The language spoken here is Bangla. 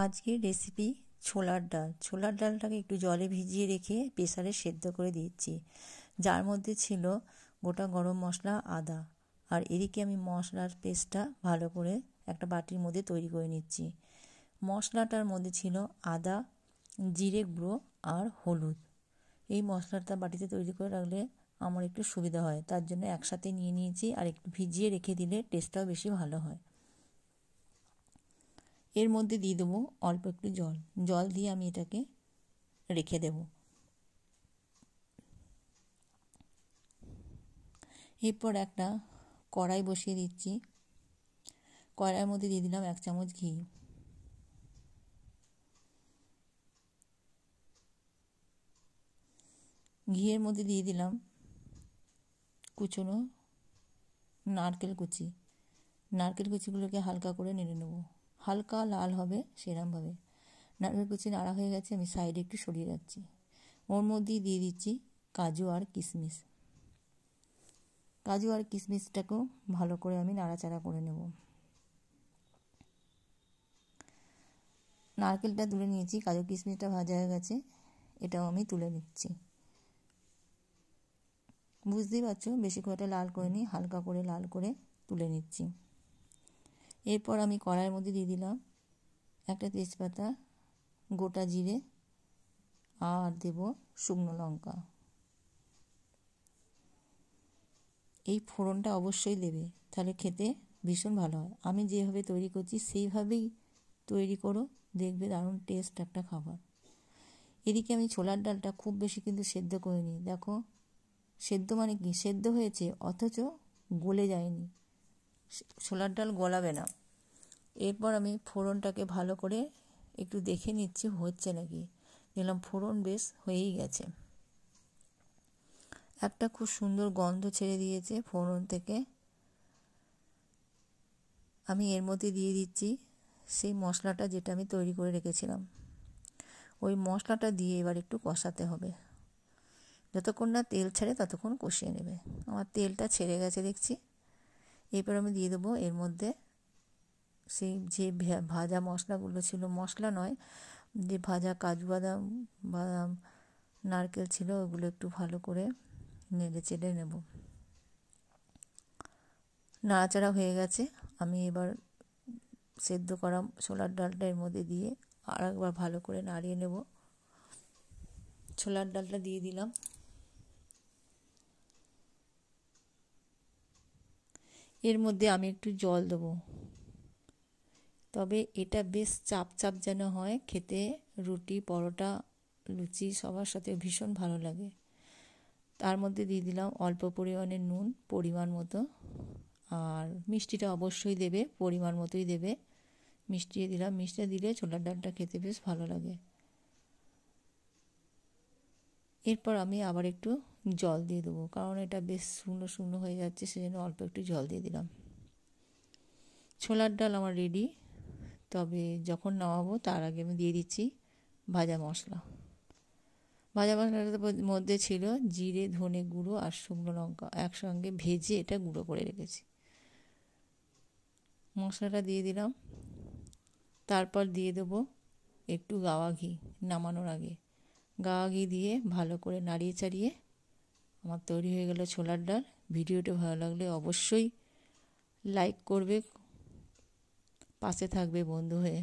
আজকের রেসিপি ছোলার ডাল। ছোলার ডালটাকে একটু জলে ভিজিয়ে রেখে প্রেসারে সেদ্ধ করে দিয়েছি, যার মধ্যে ছিল গোটা গরম মশলা, আদা। আর এদিকে আমি মশলার পেস্টটা ভালো করে একটা বাটির মধ্যে তৈরি করে নিচ্ছি। মশলাটার মধ্যে ছিল আদা, জিরে গুঁড়ো আর হলুদ। এই মশলাটা বাটিতে তৈরি করে রাখলে আমার একটু সুবিধা হয়, তার জন্য একসাথে নিয়ে নিয়েছি। আর একটু ভিজিয়ে রেখে দিলে টেস্টটাও বেশি ভালো হয়। এর মধ্যে দিয়ে দেবো অল্প একটু জল। জল দিয়ে আমি এটাকে রেখে দেব। এরপর একটা কড়াই বসিয়ে দিচ্ছি। কড়াইয়ের মধ্যে দিয়ে দিলাম 1 চামচ ঘি। ঘিয়ের মধ্যে দিয়ে দিলাম কুচনো নারকেল কুচি। নারকেল কুচিগুলোকে হালকা করে নেড়ে নেব, হালকা লাল হবে সেরকমভাবে। নারকেল কুচি নাড়া হয়ে গেছে, আমি সাইডে একটু সরিয়ে রাখছি। ওর মধ্যেই দিয়ে দিচ্ছি কাজু আর কিশমিশ। কাজু আর কিশমিশটাকেও ভালো করে আমি নাড়াচাড়া করে নেব। নারকেলটা তুলে নিয়েছি, কাজু কিশমিশটা ভাজা হয়ে গেছে, এটাও আমি তুলে নিচ্ছি। বুঝতেই পারছো বেশি করে লাল করে নিই, হালকা করে লাল করে তুলে নিচ্ছি। এরপর আমি কড়াইয়ের মধ্যে দিয়ে দিলাম একটা তেজপাতা, গোটা জিরে আর দেব শুকনো লঙ্কা। এই ফোড়নটা অবশ্যই দেবে, তাহলে খেতে ভীষণ ভালো হয়। আমি যেভাবে তৈরি করছি সেইভাবেই তৈরি করো, দেখবে দারুণ টেস্ট একটা খাবার। এদিকে আমি ছোলার ডালটা খুব বেশি কিন্তু সেদ্ধ করিনি। দেখো সেদ্ধ মানে কি, সেদ্ধ হয়েছে অথচ গলে যায়নি। ছোলার ডাল গলাবে না। এরপর আমি ফোড়নটাকে ভালো করে একটু দেখে নিচ্ছি হচ্ছে নাকি। দেখলাম ফোড়ন বেশ হয়েই গেছে, একটা খুব সুন্দর গন্ধ ছেড়ে দিয়েছে ফোড়ন থেকে। আমি এর মধ্যে দিয়ে দিচ্ছি সেই মশলাটা যেটা আমি তৈরি করে রেখেছিলাম। ওই মশলাটা দিয়ে এবার একটু কষাতে হবে, যতক্ষণ না তেল ছাড়ে ততক্ষণ কষিয়ে নেবে। আমার তেলটা ছেড়ে গেছে দেখছি। এরপর আমি দিয়ে দেবো এর মধ্যে সেই যে ভাজা মশলাগুলো ছিল, মশলা নয়, যে ভাজা কাজু বাদাম বাদাম নারকেল ছিল, ওগুলো একটু ভালো করে নেড়ে চেড়ে নেব। নাড়াচাড়া হয়ে গেছে, আমি এবার সেদ্ধ করা ছোলার ডালটা এর মধ্যে দিয়ে আর একবার ভালো করে নাড়িয়ে নেব। ছোলার ডালটা দিয়ে দিলাম। এর মধ্যে আমি একটু জল দেবো, তবে এটা বেশ চাপ চাপ যেন হয়, খেতে রুটি পরোটা লুচি সবার সাথে ভীষণ ভালো লাগে। তার মধ্যে দিয়ে দিলাম অল্প পরিমাণে নুন, পরিমাণ মতো। আর মিষ্টিটা অবশ্যই দেবে, পরিমাণ মতোই দেবে। মিষ্টি দিলাম, মিষ্টিটা দিলে ছোলার ডালটা খেতে বেশ ভালো লাগে। এরপর আমি আবার একটু জল দিয়ে দেবো, কারণ এটা বেশ শুকনো শুকনো হয়ে যাচ্ছে, সেজন্য অল্প একটু জল দিয়ে দিলাম। ছোলার ডাল আমার রেডি। তবে যখন নামাবো তার আগে আমি দিয়ে দিচ্ছি ভাজা মশলা। ভাজা মশলাটার মধ্যে ছিল জিরে, ধনে গুঁড়ো আর শুকনো লঙ্কা, একসঙ্গে ভেজে এটা গুঁড়ো করে রেখেছি। মশলাটা দিয়ে দিলাম। তারপর দিয়ে দেবো একটু গাওয়া ঘি নামানোর আগে। গাওয়া ঘি দিয়ে ভালো করে নাড়িয়ে চাড়িয়ে আমার তৈরি হয়ে গেল ছোলার ডাল। ভিডিওটা ভালো লাগলে অবশ্যই লাইক করবে, পাশে থাকবে বন্ধু হয়ে।